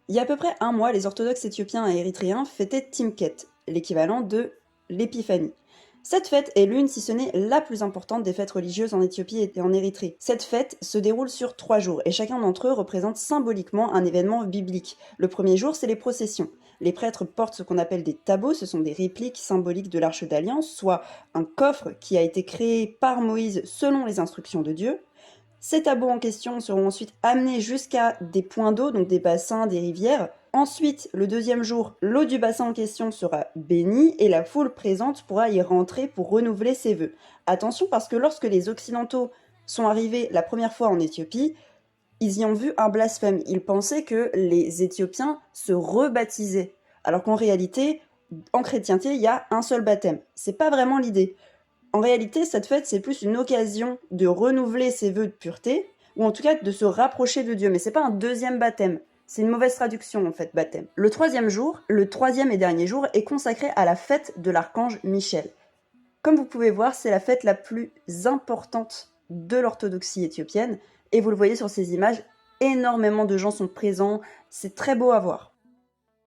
Il y a à peu près un mois, les orthodoxes éthiopiens et érythréens fêtaient Timket, l'équivalent de l'Épiphanie. Cette fête est l'une, si ce n'est la plus importante des fêtes religieuses en Éthiopie et en Érythrée. Cette fête se déroule sur 3 jours et chacun d'entre eux représente symboliquement un événement biblique. Le premier jour, c'est les processions. Les prêtres portent ce qu'on appelle des tabos, ce sont des répliques symboliques de l'Arche d'Alliance, soit un coffre qui a été créé par Moïse selon les instructions de Dieu. Ces tabous en question seront ensuite amenés jusqu'à des points d'eau, donc des bassins, des rivières. Ensuite, le deuxième jour, l'eau du bassin en question sera bénie et la foule présente pourra y rentrer pour renouveler ses vœux. Attention parce que lorsque les Occidentaux sont arrivés la première fois en Éthiopie, ils y ont vu un blasphème. Ils pensaient que les Éthiopiens se rebaptisaient, alors qu'en réalité, en chrétienté, il y a un seul baptême. C'est pas vraiment l'idée. En réalité, cette fête, c'est plus une occasion de renouveler ses vœux de pureté, ou en tout cas de se rapprocher de Dieu. Mais c'est pas un deuxième baptême. C'est une mauvaise traduction, en fait, baptême. Le troisième jour, le troisième et dernier jour, est consacré à la fête de l'archange Michel. Comme vous pouvez voir, c'est la fête la plus importante de l'orthodoxie éthiopienne. Et vous le voyez sur ces images, énormément de gens sont présents. C'est très beau à voir.